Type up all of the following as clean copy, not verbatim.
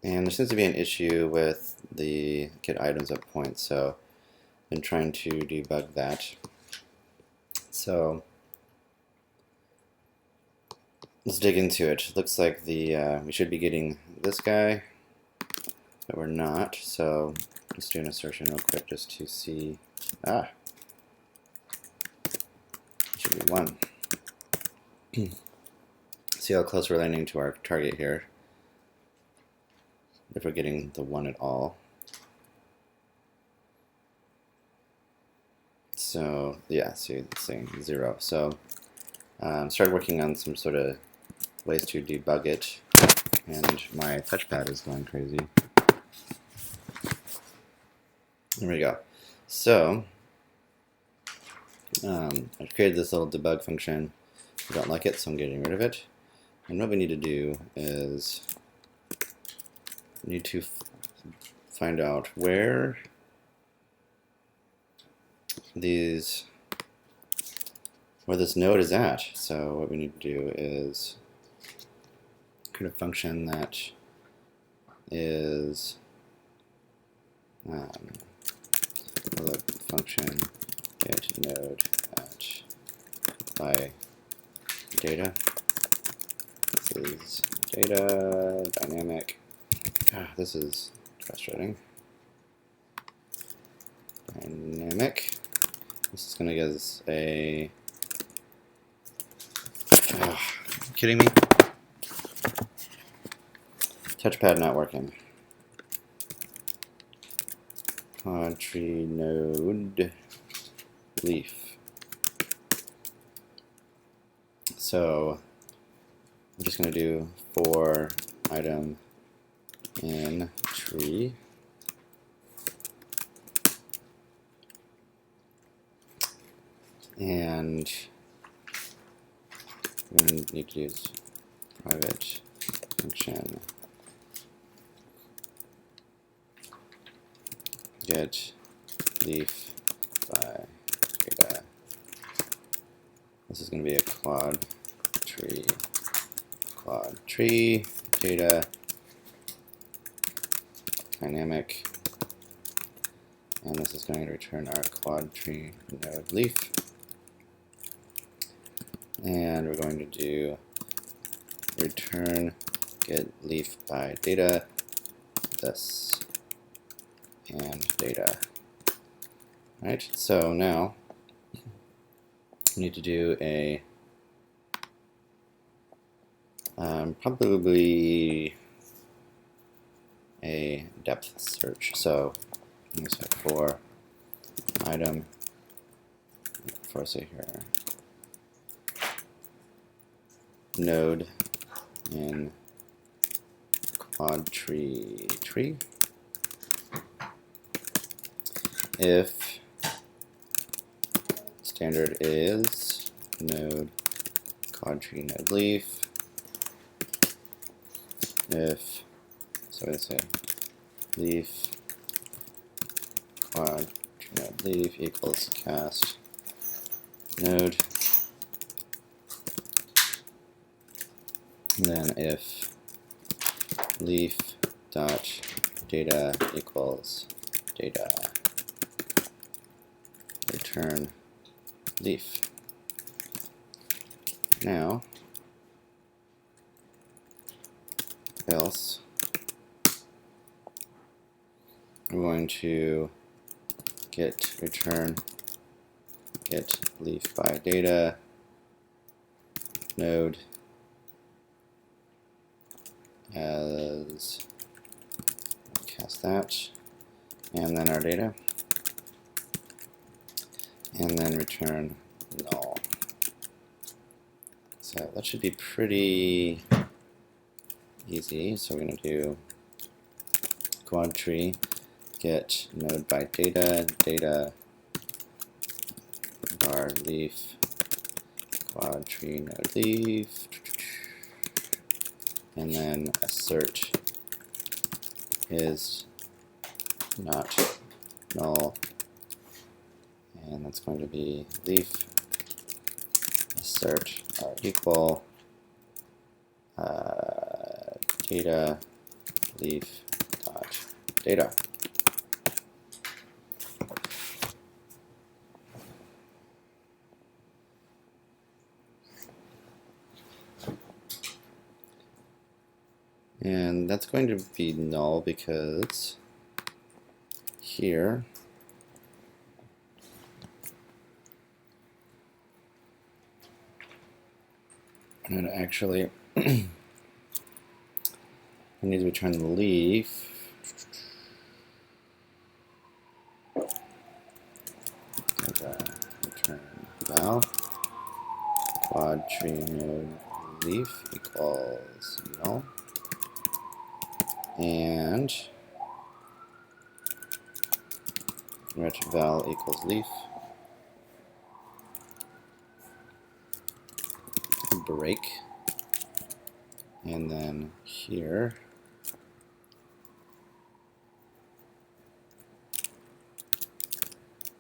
And there seems to be an issue with the get items at points, so I've been trying to debug that. So let's dig into it. Looks like we should be getting this guy, but we're not. So let's do an assertion real quick just to see. It should be 1. See how close we're landing to our target here. If we're getting the 1 at all. So yeah, see it's saying 0. So started working on some sort of ways to debug it, and my touchpad is going crazy. There we go. So I've created this little debug function. I don't like it, so I'm getting rid of it. And what we need to do is we need to find out where this node is at. So what we need to do is create a function that is look function get node at by data. This is data dynamic. This is frustrating. Dynamic. This is going to give us a. Are you kidding me? Touchpad not working. Quad tree node leaf. So I'm just going to do for item in tree. And we're going to need to use private function get leaf by data. This is going to be a quad tree data dynamic, and this is going to return our quad tree node leaf. And we're going to do return get leaf by data, this, and data. Right, so now we need to do a probably a depth search. So let me say for item, for say here, node in quad tree. If standard is node quad tree node leaf, if, so let's say leaf quad tree node leaf equals cast node, and then if leaf dot data equals data, return leaf. Now else we're going to return get leaf by data node as cast that, and then our data, and then return null. So that should be pretty easy. So we're going to do quad tree get node by data var leaf quad tree node leaf, and then assert is not null, and that's going to be leaf assert are equal data leaf dot data. And that's going to be null because here I'm going to actually I need to return the leaf. Return val quad tree node leaf equals null, and ret val equals leaf, break, and then here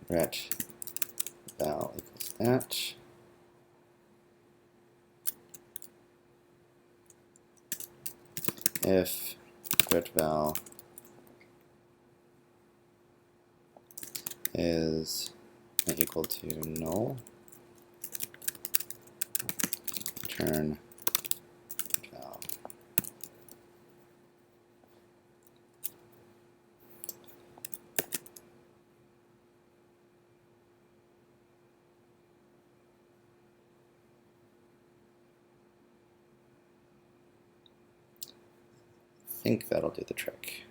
ret val equals that. If ret val is equal to null, return val. I think that'll do the trick.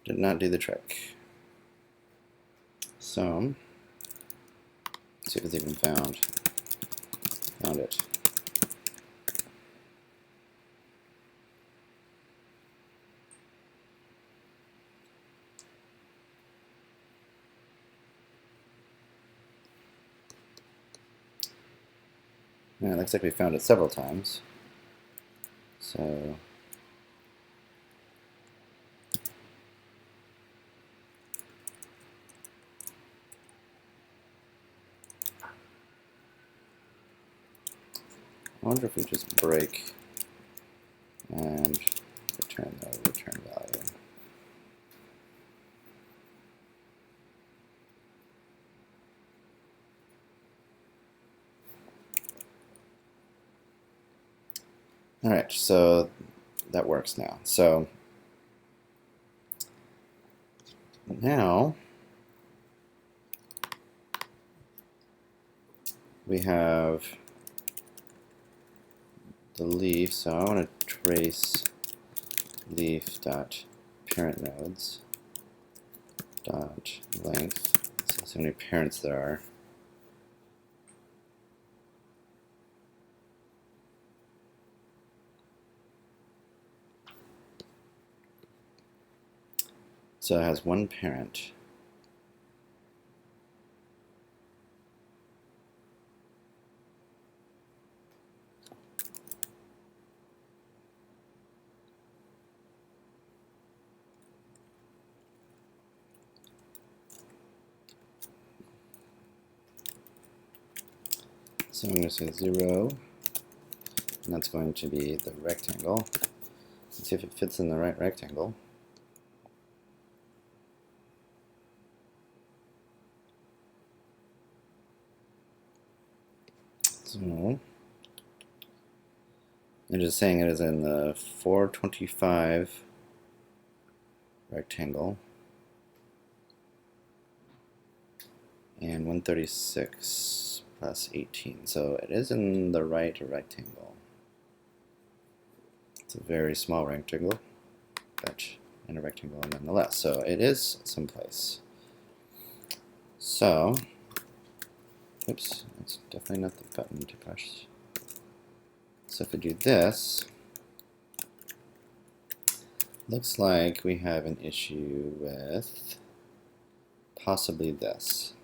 Did not do the trick. So, let's see if it's even found. Found it. Yeah, it looks like we found it several times. So I wonder if we just break and return the return value. All right, so that works now. So now we have the leaf. So I want to trace leaf dot parent nodes dot length. Let's see how many parents there are. So it has one parent. So I'm going to say 0, and that's going to be the rectangle. Let's see if it fits in the right rectangle. So I'm just saying it is in the 425 rectangle and 136 plus 18. So it is in the right rectangle. It's a very small rectangle, but in a rectangle nonetheless. So it is someplace. So, oops, that's definitely not the button to push. So if we do this, looks like we have an issue with possibly this.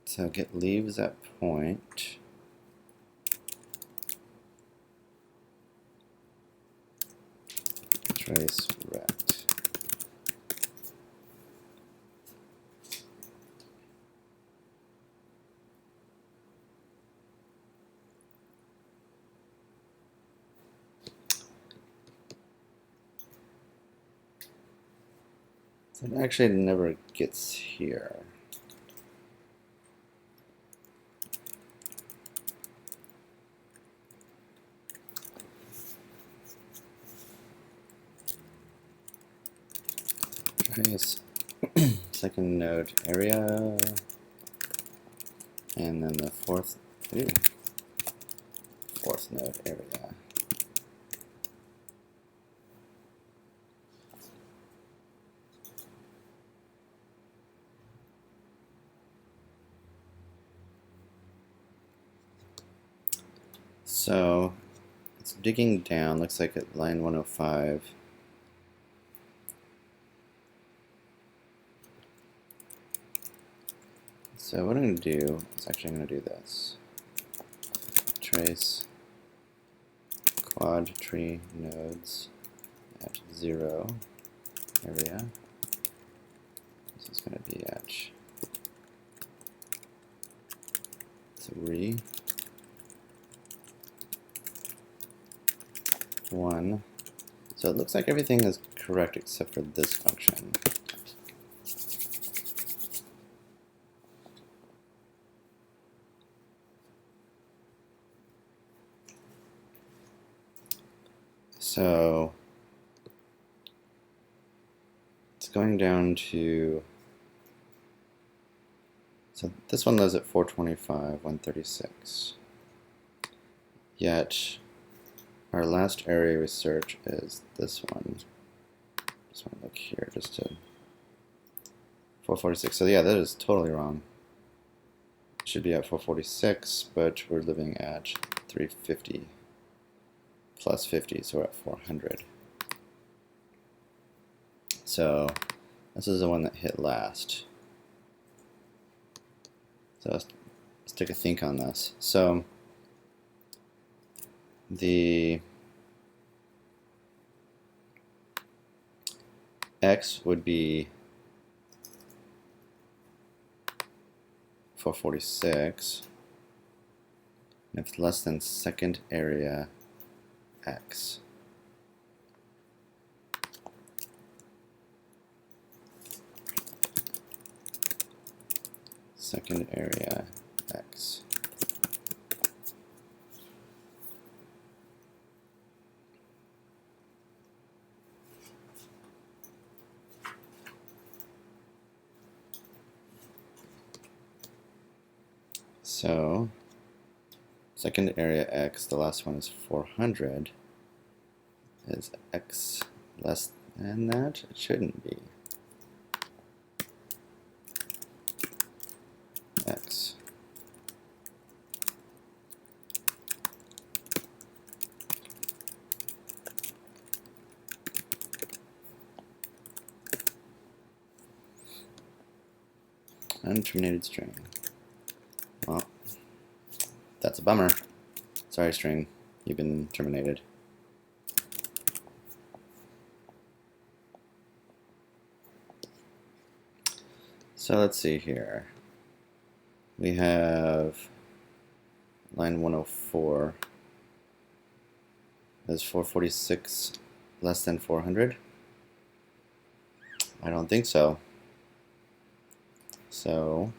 So get leaves at point. trace rect. So it actually never gets here. Trace second node area, and then the fourth node area. So it's digging down, looks like at line 105. So what I'm going to do is actually I'm going to do this. Trace quad tree nodes at 0 area. This is going to be at 3, 1. So it looks like everything is correct except for this function. So it's going down to, so this one lives at 425, 136. Yet our last area research is this one. Just want to look here just to 446. So yeah, that is totally wrong. It should be at 446, but we're living at 350 plus 50, so we're at 400. So this is the one that hit last. So let's take a think on this. So the X would be 446, and if it's less than second area X. Second area X. So second area X, the last one is 400. Is X less than that? It shouldn't be. X. Unterminated string. Well, that's a bummer. Sorry, string. You've been terminated. So let's see here. We have line 104. Is 446 less than 400? I don't think so. So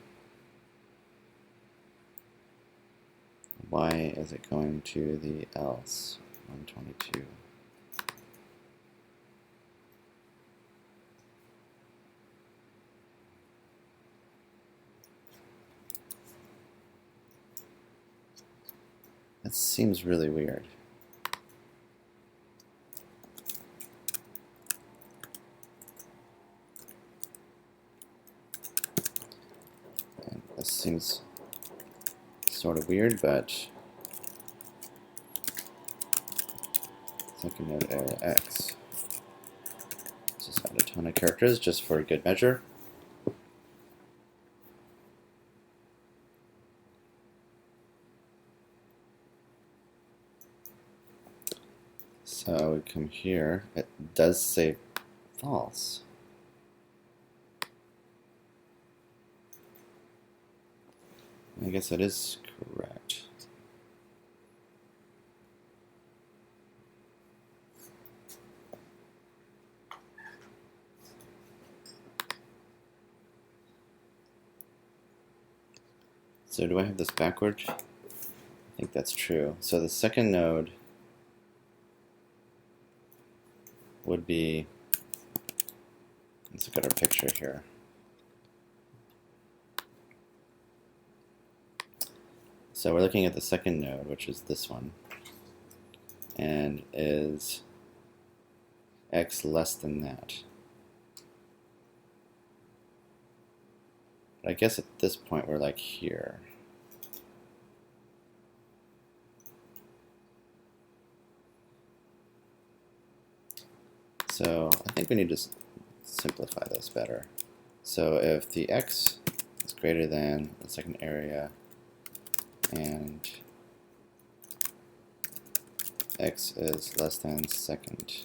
why is it going to the else 122? That seems really weird. And this seems sort of weird, but second node area X. Let's just add a ton of characters just for good measure. So we come here, it does say false. I guess that is correct. So do I have this backward? I think that's true. So the second node would be, let's look at our picture here. So we're looking at the second node, which is this one, and is x less than that. But I guess at this point we're like here. So I think we need to simplify this better. So if the x is greater than the second area and x is less than second,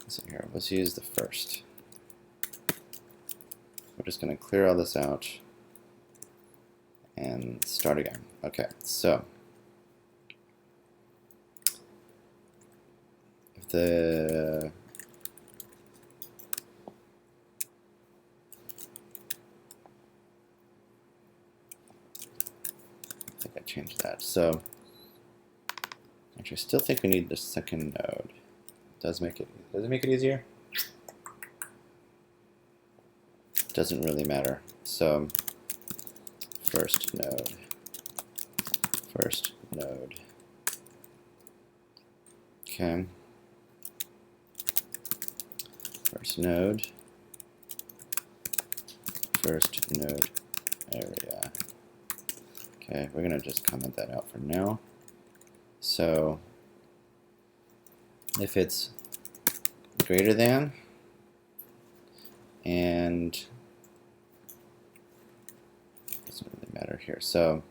so here, let's use the first. We're just going to clear all this out and start again. Okay, so if the I think I changed that. So actually, I still think we need the second node. Does it make it easier? Doesn't really matter. So first node. Okay. First node area. Okay, we're gonna just comment that out for now. So if it's greater than, and it doesn't really matter here. So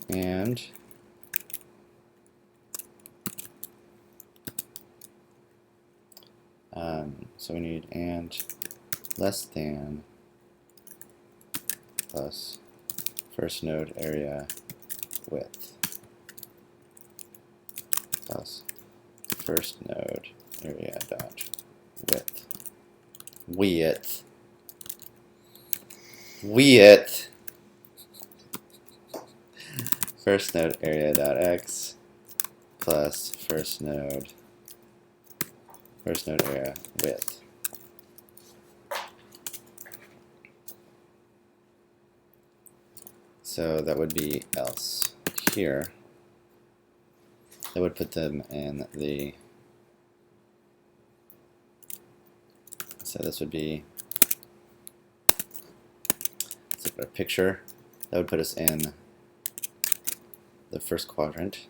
and so we need and less than plus first node area width plus first node area dot width. First node area dot x plus first node area width. So that would be else here. That would put them in the, so this would be, let's look at our picture. That would put us in the first quadrant,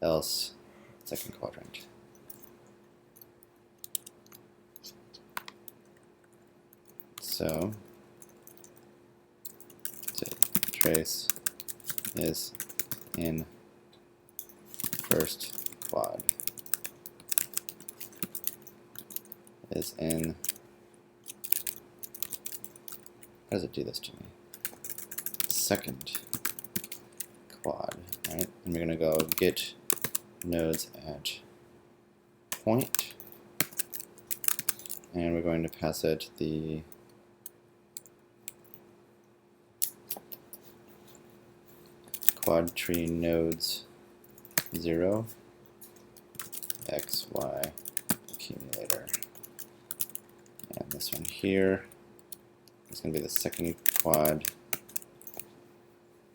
else second quadrant. So trace is in first quad, is in, how does it do this to me? Second quad, right? And we're going to go get nodes at point, and we're going to pass it the quad tree nodes 0 x y accumulator, and this one here is going to be the second quad,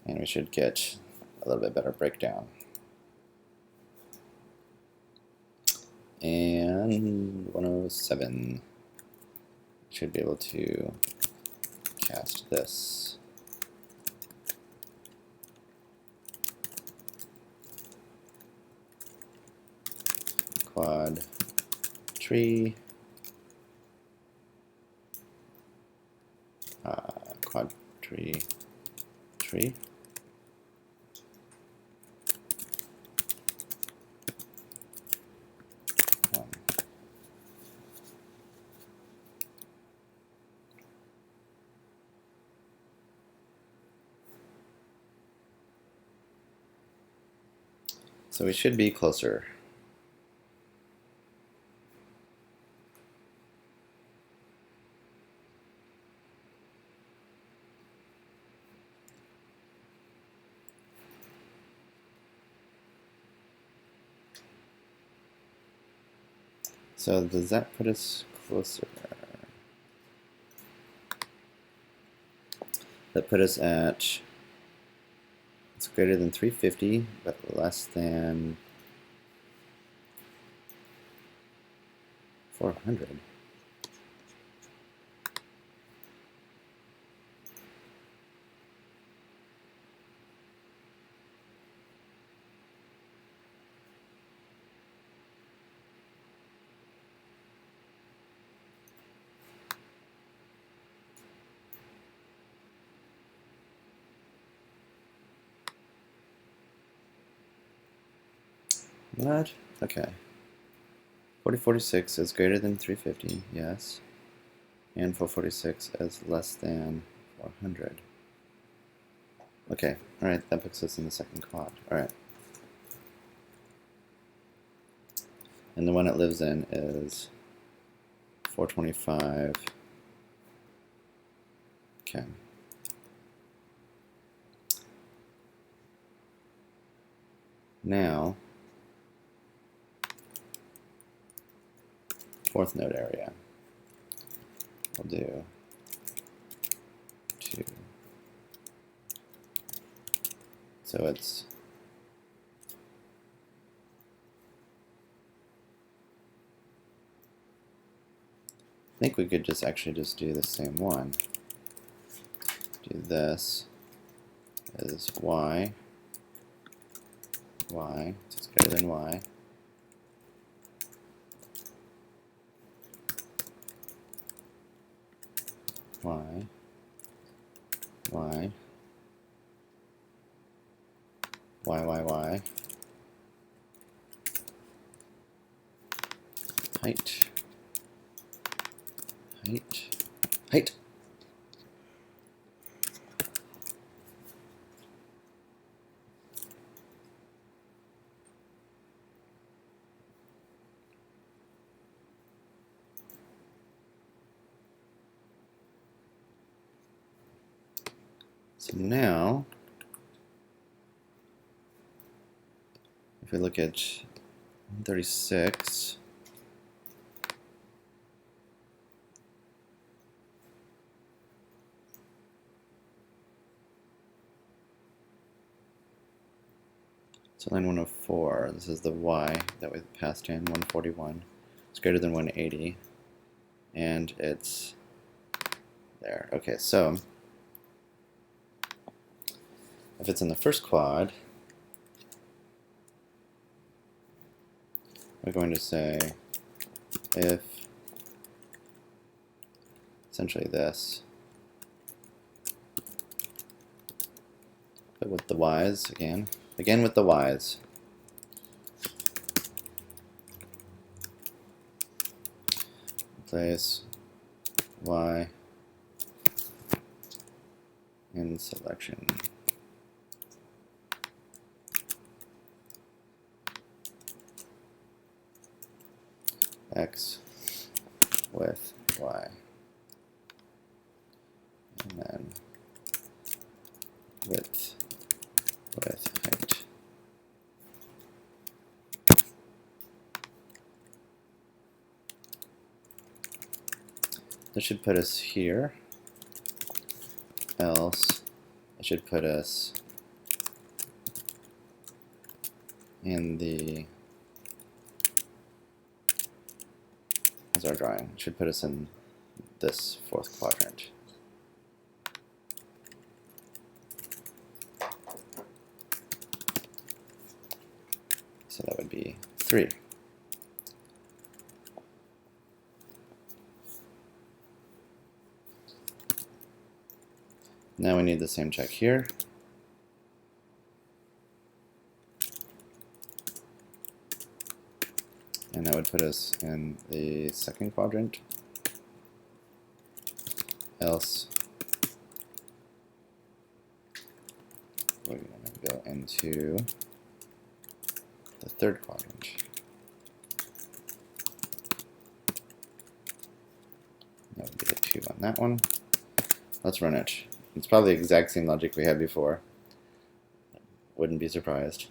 and we should get a little bit better breakdown. And 107 should be able to cast this. Quad tree, quad tree, So we should be closer. So does that put us closer? That put us at, it's greater than 350, but less than 400. What? Okay. 4046 is greater than 350, yes. And 446 is less than 400. Okay, alright, that puts us in the second quad. Alright. And the one it lives in is 425. Okay. Now, fourth node area. We'll do 2. So it's I think we could just actually just do the same one. Do this is y, so it's greater than y. Y, y, y, height, height. So now, if we look at 136, so line 104, this is the y that we passed in, 141. It's greater than 180, and it's there. Okay, so if it's in the first quad, we're going to say if essentially this, but with the y's again with the y's. Place y in selection. X with y. And then width with height. This should put us here, else it should put us in the, as our drawing, it should put us in this fourth quadrant. So that would be 3. Now we need the same check here. And that would put us in the second quadrant. Else we're going to go into the third quadrant. That would be the 2 on that one. Let's run it. It's probably the exact same logic we had before. Wouldn't be surprised.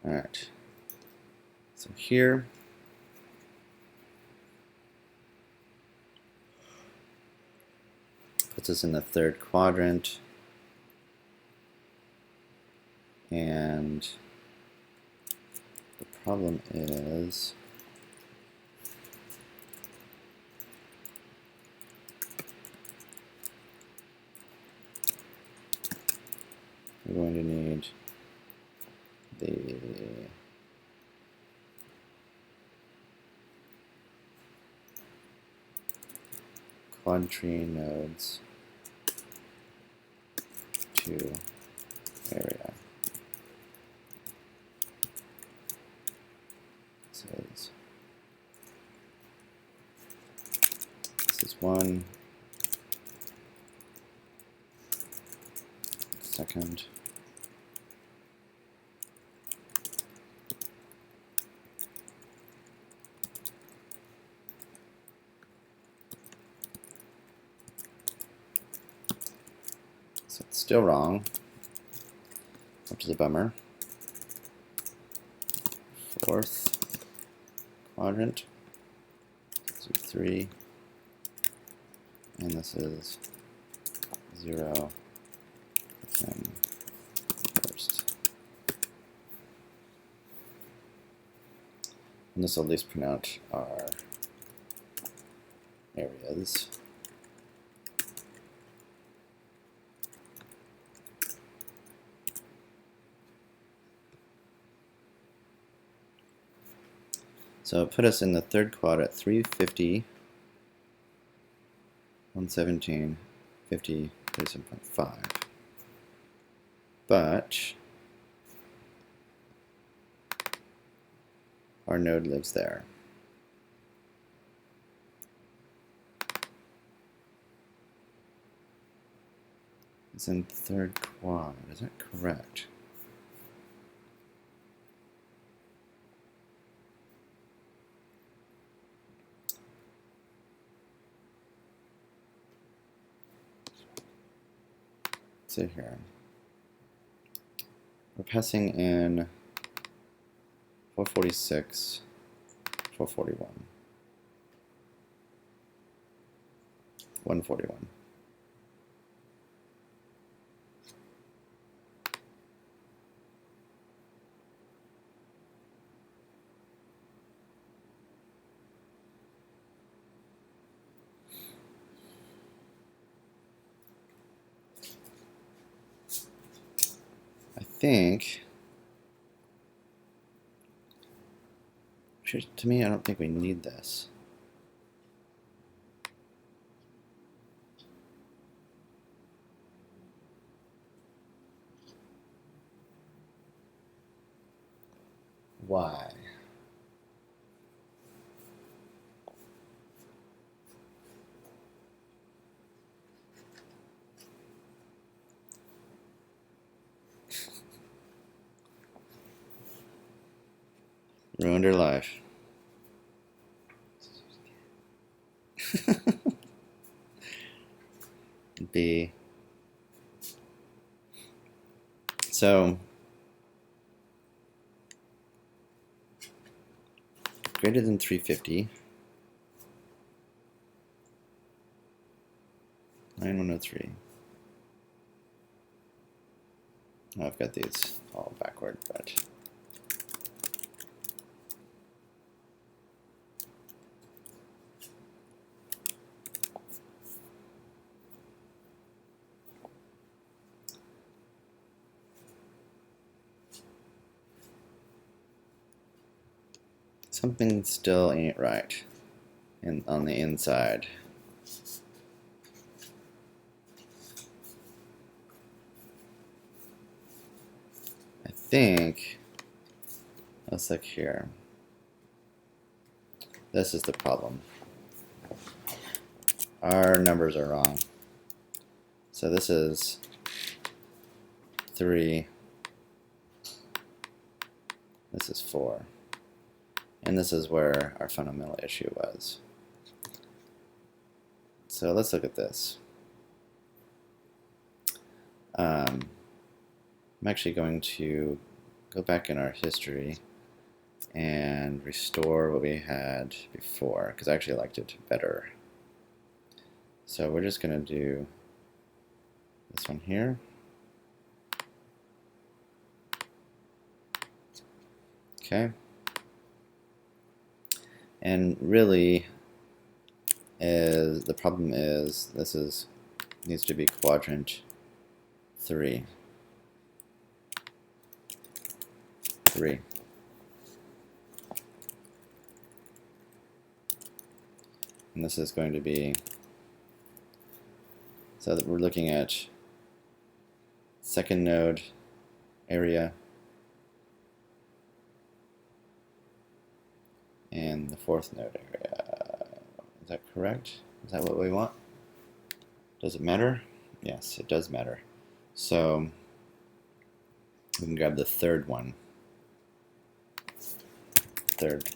Alright. So here, puts us in the third quadrant. And the problem is we're going to need the quad tree nodes to area. This is one, second, so it's still wrong, which is a bummer. Fourth quadrant, 3, and this is 0, and first. And this will at least print out our areas. So put us in the third quad at 350, 117, 50, 37.5. But our node lives there. It's in third quad, is that correct? Let's see here. We're passing in 446, 441, 141. I think, to me, I don't think we need this. Why? Ruined her life. B. So, greater than 350. 9103. Oh, I've got these all backward, but something still ain't right on the inside. I think, let's look here. This is the problem. Our numbers are wrong. So this is 3. This is 4. And this is where our fundamental issue was. So let's look at this. I'm actually going to go back in our history and restore what we had before, because I actually liked it better. So we're just going to do this one here. Okay. And really, the problem is this needs to be quadrant 3. 3. And this is going to be, so that we're looking at second node area and the fourth node area. Is that correct? Is that what we want? Does it matter? Yes, it does matter. So we can grab the third one. Third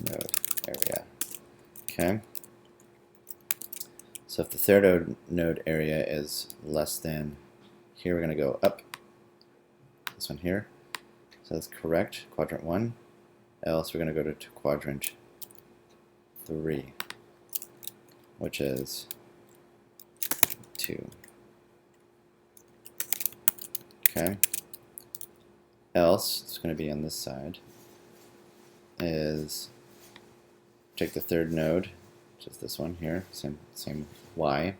node area. Okay. So if the third node area is less than, here we're going to go up. This one here. So that's correct, quadrant 1. Else we're going to go to quadrant 3, which is 2. Okay. Else, it's going to be on this side, is take the third node, which is this one here, same y.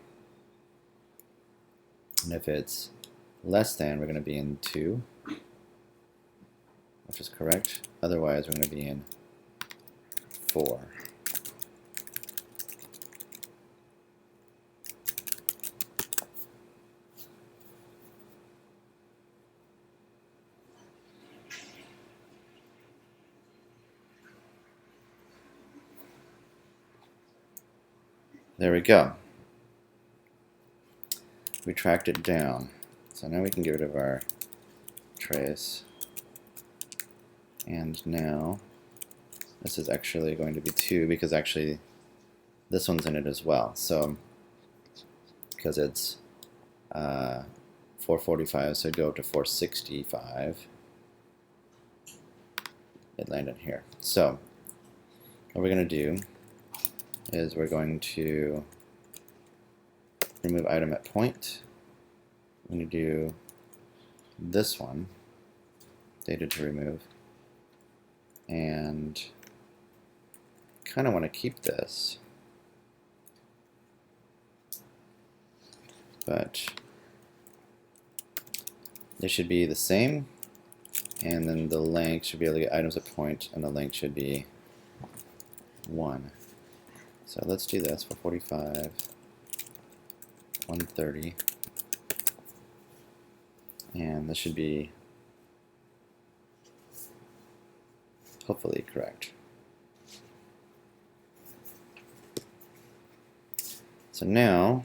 And if it's less than, we're going to be in 2, which is correct. Otherwise, we're going to be in 4. There we go. We tracked it down. So now we can get rid of our trace. And now this is actually going to be 2 because actually this one's in it as well. So because it's 445, so go up to 465. It landed here. So what we're going to do is we're going to remove item at point. I'm going to do this one, data to remove, and kind of want to keep this, but they should be the same, and then the length should be able to get items at point, and the length should be 1. So let's do this for 45, 130, and this should be hopefully correct. So now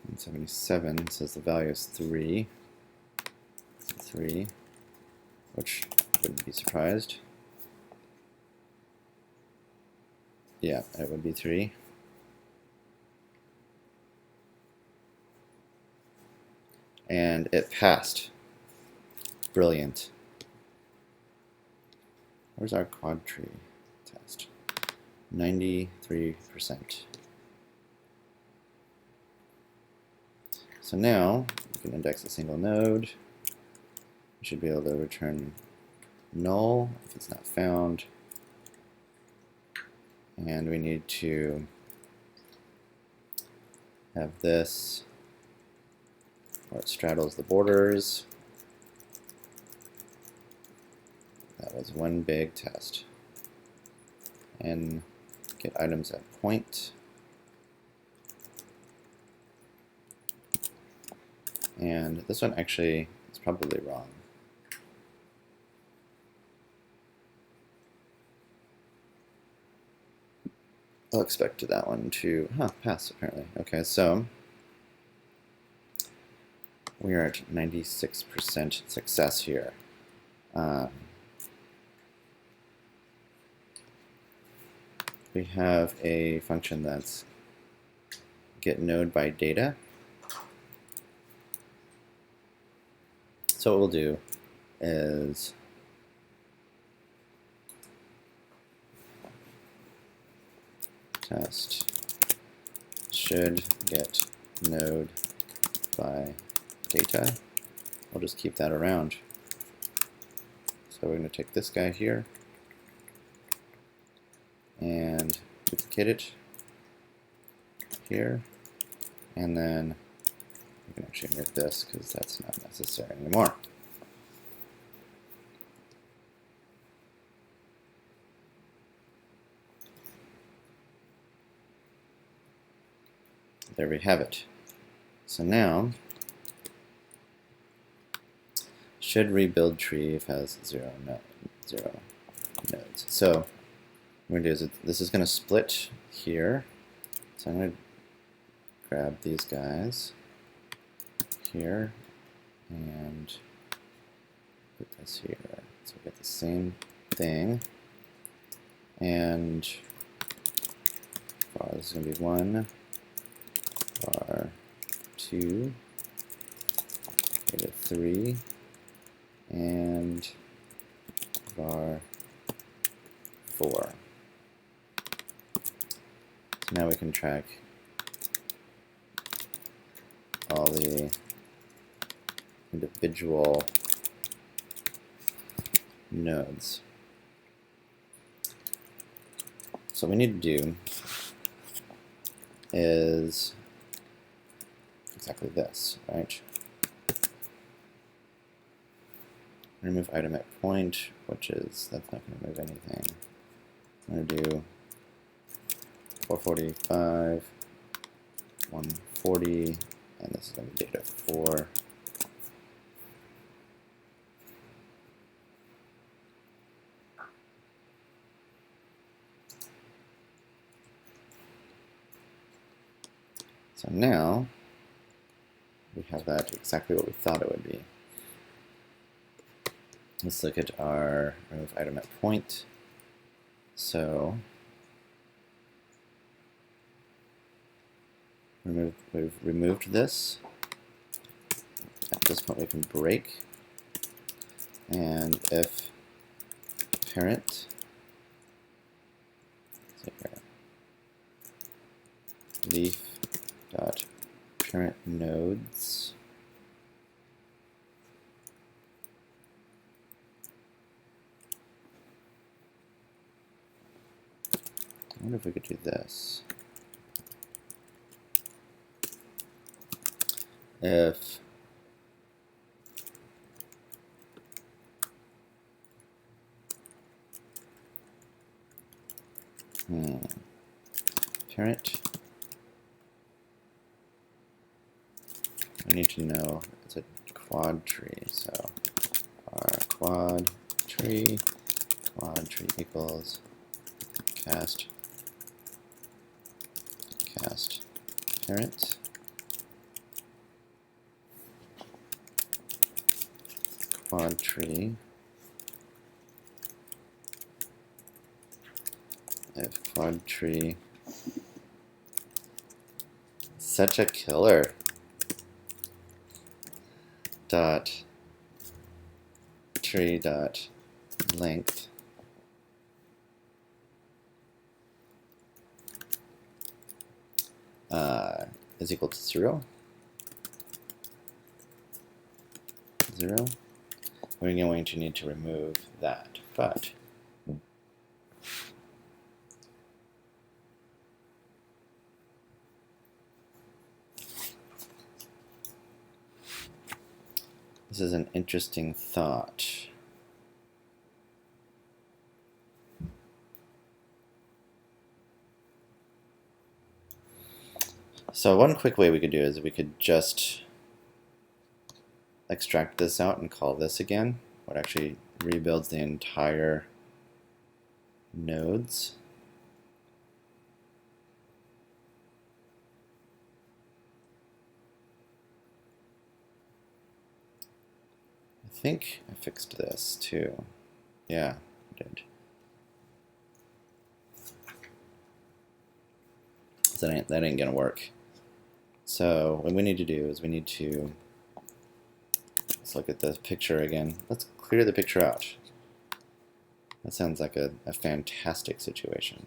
177 says the value is 3, which I wouldn't be surprised. Yeah, it would be 3. And it passed. Brilliant. Where's our quad tree test? 93%. So now we can index a single node. We should be able to return null if it's not found. And we need to have this where it straddles the borders. That was one big test. And get items at point. And this one actually is probably wrong. I'll expect that one to pass apparently. Okay, so we are at 96% success here. We have a function that's get node by data. So what we'll do is test should get node by data. We'll just keep that around. So we're going to take this guy here and duplicate it here, and then we can actually remove this because that's not necessary anymore. There we have it. So now, should rebuild tree if it has zero nodes. So what we're going to do is this is going to split here. So I'm going to grab these guys here and put this here. So we get the same thing. And this is going to be 1, var 2, get a 3, and var 4. So now we can track all the individual nodes. So what we need to do is exactly this, right? Remove item at point, which is, that's not going to remove anything. I'm going to do 445, 140, and this is going to be data 4. So now we have that exactly what we thought it would be. Let's look at our remove item at point. So we've removed this. At this point we can break, and if parent leaf dot parent nodes I wonder if we could do this. If parent, we need to know it's a quad tree, so our quad tree equals cast parent quad tree if quad tree such a killer dot tree dot length is equal to 0. We're going to need to remove that, but this is an interesting thought. So one quick way we could do is we could just extract this out and call this again, what actually rebuilds the entire nodes. I think I fixed this too. Yeah, I did. So that ain't gonna work. So what we need to do is we need to, let's look at the picture again. Let's clear the picture out. That sounds like a fantastic situation.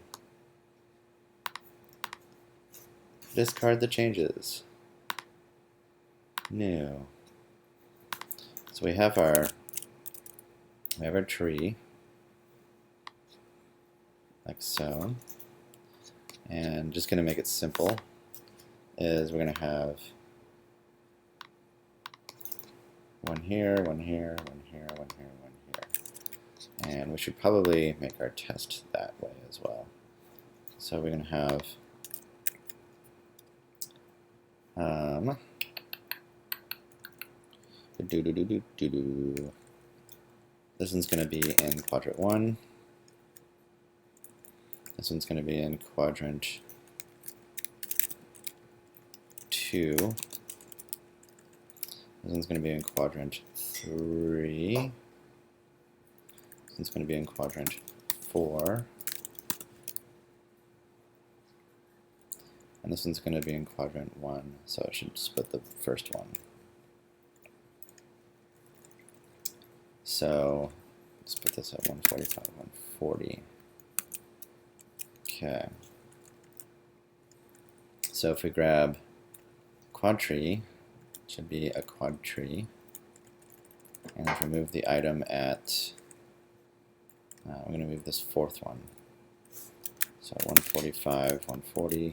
Discard the changes. New. So we have our tree, like so. And just going to make it simple is we're going to have one here, one here, one here, one here, one here. And we should probably make our test that way as well. So we're going to have this one's going to be in quadrant 1. This one's going to be in quadrant 2. This one's going to be in quadrant 3. This one's going to be in quadrant 4. And this one's going to be in quadrant 1, so I should split the first one. So let's put this at 145, 140. Okay. So if we grab quad tree, it should be a quad tree, and if we move the item at, I'm going to move this fourth one. So 145, 140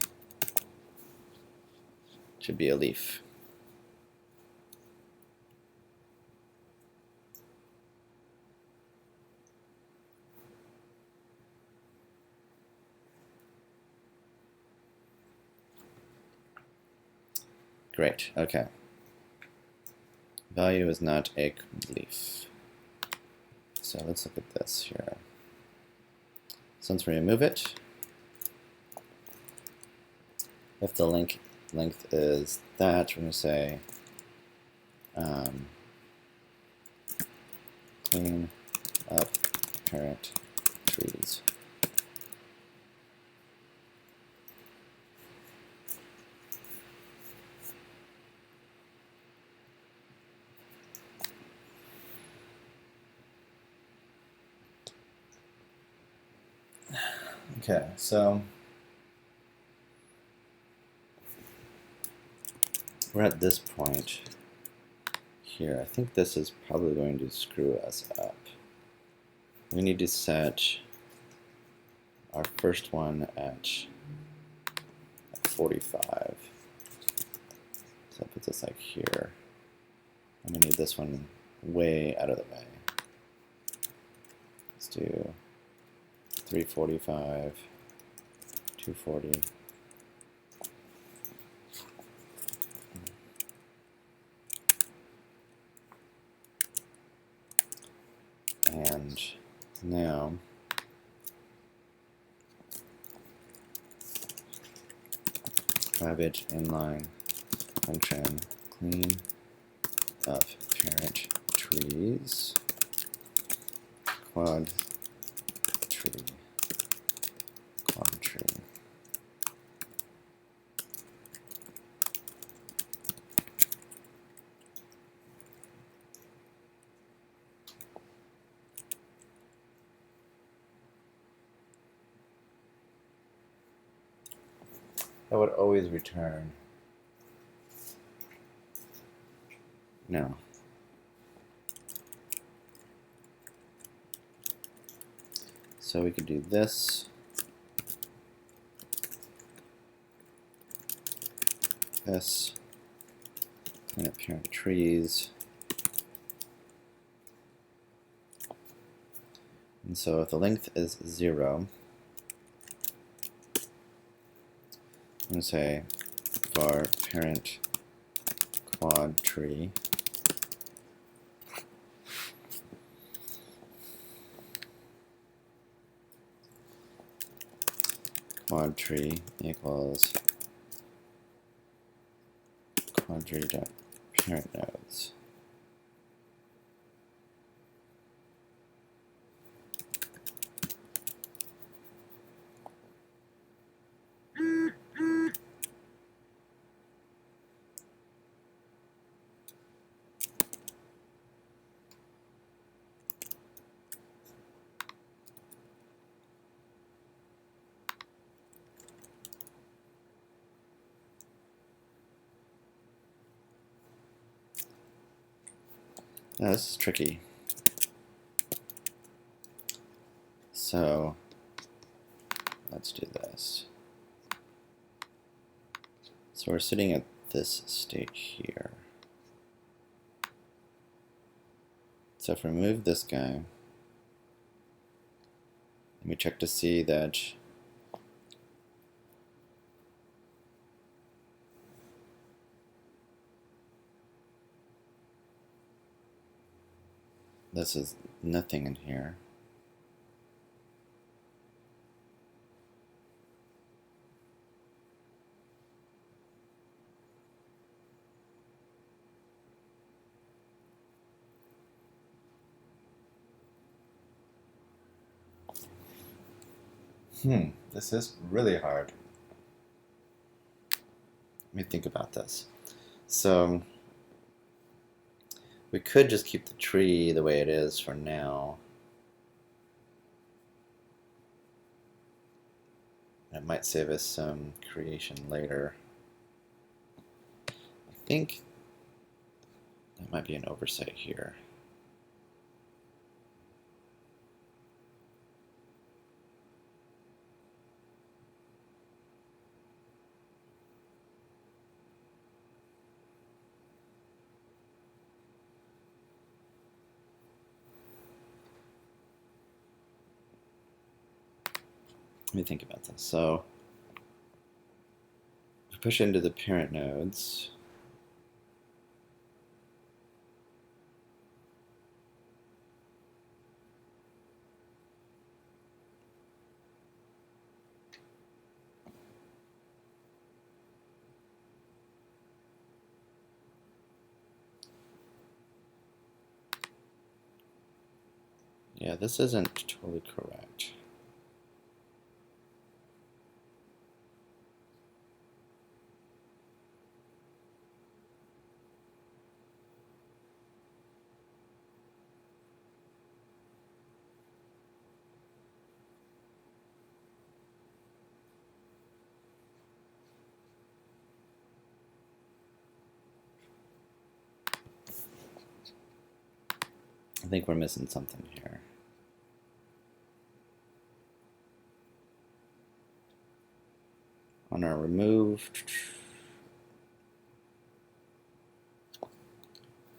should be a leaf. Great, okay. Value is not a leaf. So let's look at this here. Since we remove it, if the length is that, we're going to say clean up parent trees. Okay, so we're at this point here. I think this is probably going to screw us up. We need to set our first one at 45. So that puts us like here. And we need this one way out of the way. Let's do 345, 240. And now private inline function clean up parent trees quad tree. That would always return. No. So we could do this. This. Clean up parent trees. And so if the length is 0, I'm going to say var parent quad tree equals quad tree dot parent nodes. Now this is tricky. So let's do this. So we're sitting at this state here. So if we remove this guy, let me check to see that this is nothing in here. This is really hard. Let me think about this. So we could just keep the tree the way it is for now. It might save us some creation later. I think that might be an oversight here. Let me think about this. So if we push into the parent nodes, yeah, this isn't totally correct. I think we're missing something here. On our remove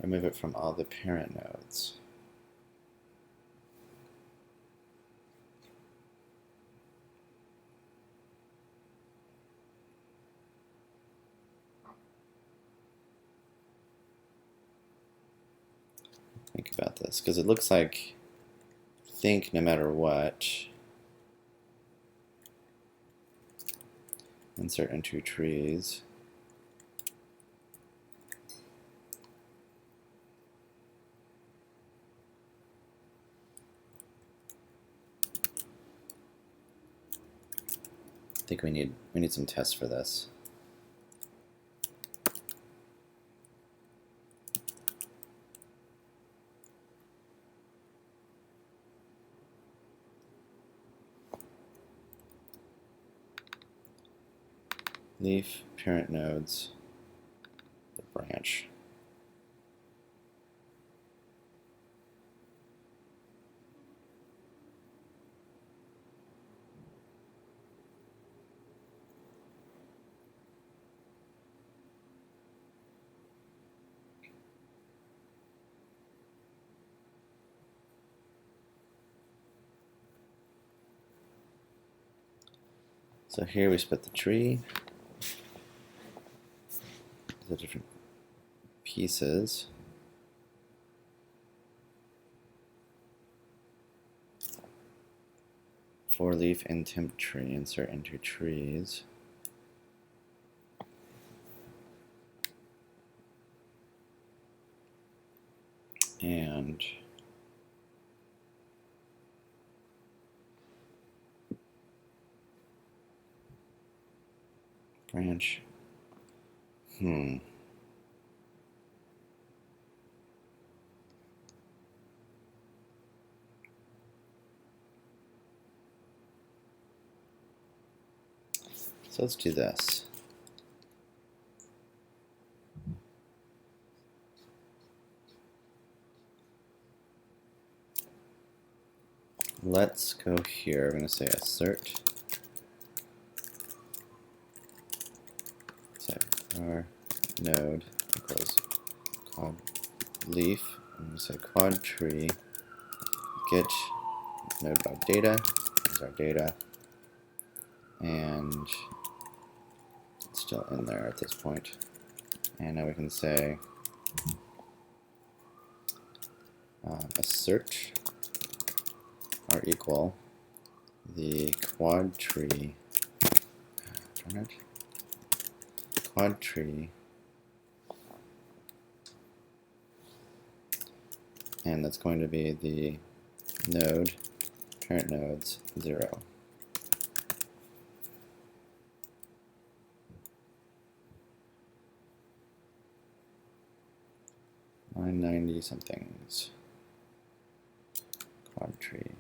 it from all the parent nodes. Think about this, because it looks like, think no matter what, insert into trees. I think we need some tests for this. Leaf, parent nodes, the branch. So here we split the tree. The different pieces. Four leaf and temp tree, insert into trees. And branch. So let's do this. let's go here. I'm going to say assert. Say our node equals quad leaf. I'm going to say quad tree get node by data. Here's our data. And it's still in there at this point. And now we can say assert are equal the quad tree, quad tree, and that's going to be the node, parent nodes, 0. Line 90 somethings, quad tree.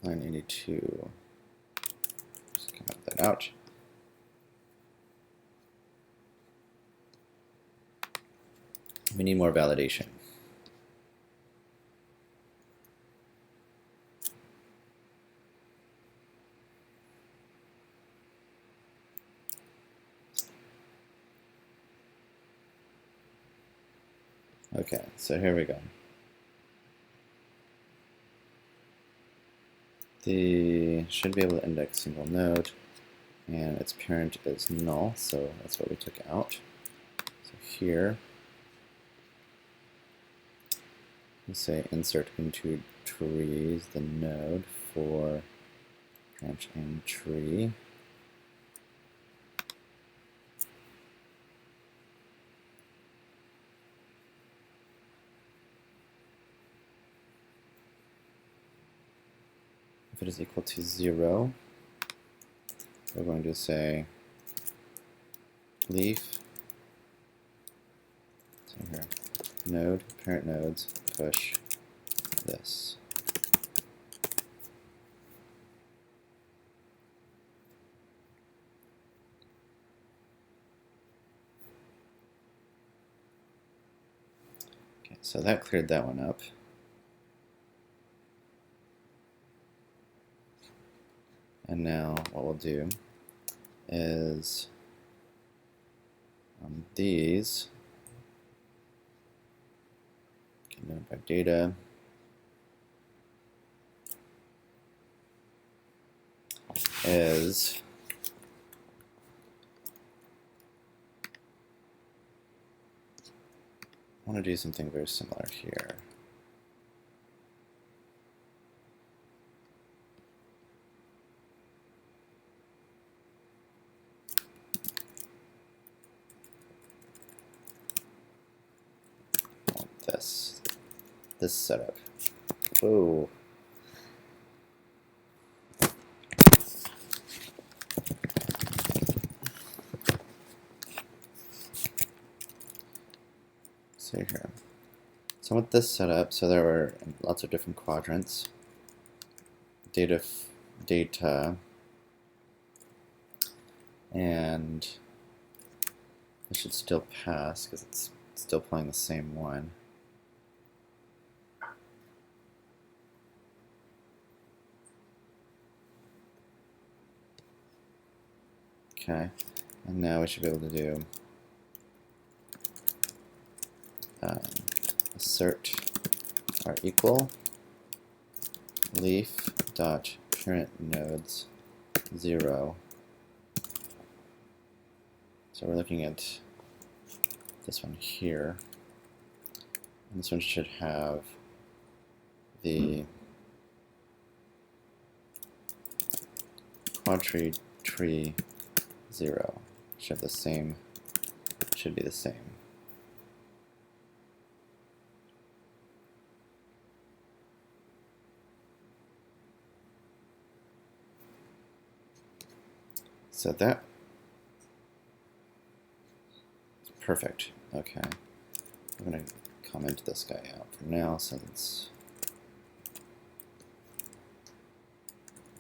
Line 82. Just comment that out. We need more validation. Okay, so here we go. The should be able to index single node, and its parent is null, so that's what we took out. So here, we say insert into trees the node for branch and tree. If it is equal to 0, we're going to say leaf, so here, node, parent nodes, push this. Okay, so that cleared that one up. And now what we'll do is on these, node by data, is I want to do something very similar here. This setup. Whoa. See here. So with this setup, so there were lots of different quadrants. Data, and it should still pass because it's still playing the same one. Okay, and now we should be able to do assert are equal leaf dot parent nodes 0. So we're looking at this one here, and this one should have the quad tree 0. Should have the same. Should be the same. So that is perfect. Okay, I'm going to comment this guy out for now since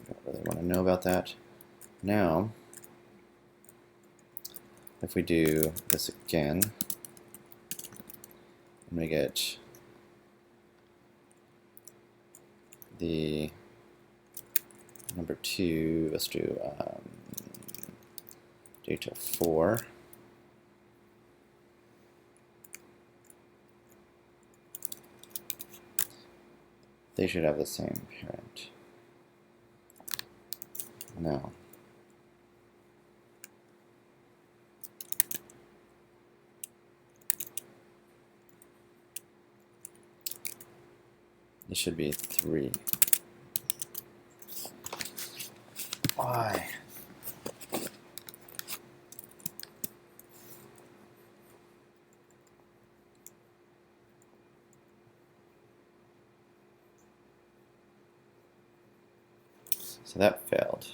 I don't really want to know about that. Now, if we do this again, I'm going to get the number 2, let's do data 4. They should have the same parent. No. It should be 3. Why? So that failed.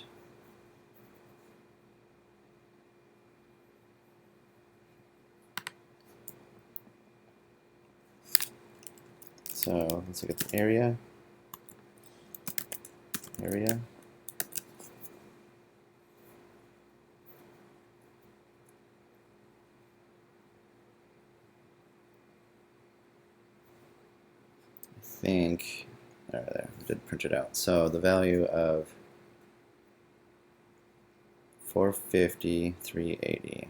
So let's look at the area. Area. I think, there, we did print it out. So the value of 450, 380.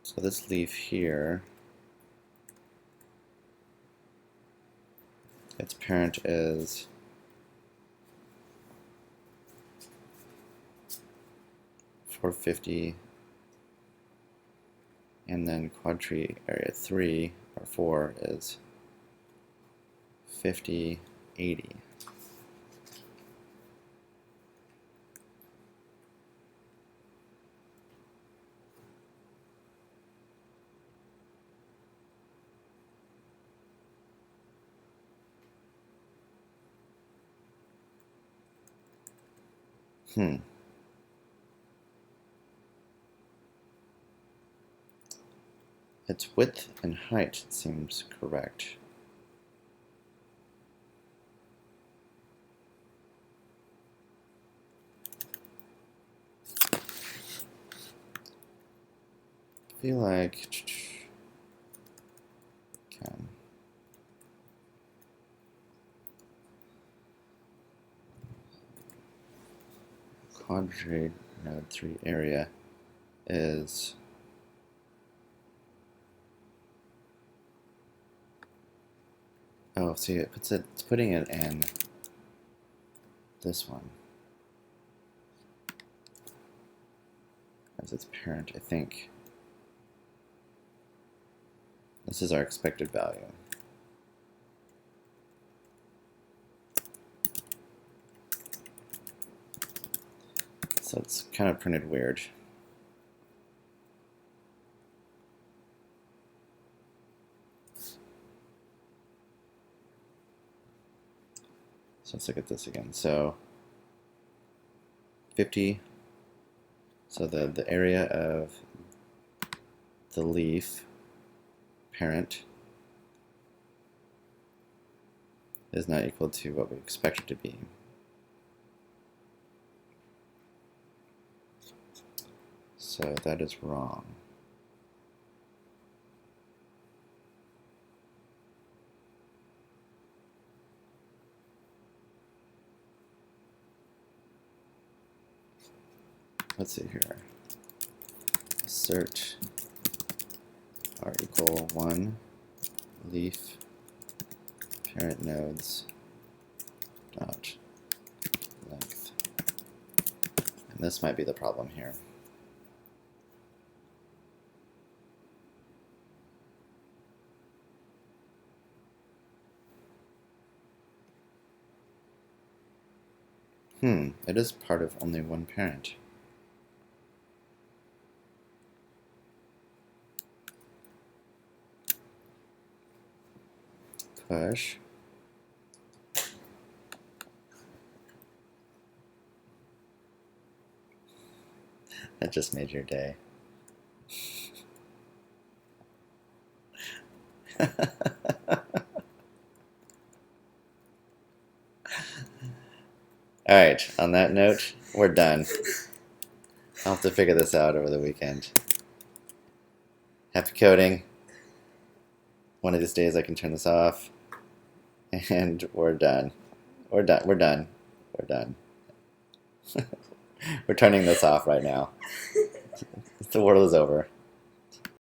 So this leaf here, its parent is 450, and then quad tree area 3 or 4 is 50, 80. Its width and height seems correct. I feel like quadrate node 3 area is see it's putting it in this one as its parent, I think. This is our expected value. So it's kind of printed weird. So let's look at this again. So 50, so the area of the leaf parent is not equal to what we expect it to be. So that is wrong. Let's see here. Assert r equal 1 leaf parent nodes dot length. And this might be the problem here. It is part of only one parent. Push. It just made your day. Alright, on that note, we're done. I'll have to figure this out over the weekend. Happy coding. One of these days I can turn this off. And we're done. We're done. We're done. We're done. We're turning this off right now. The world is over.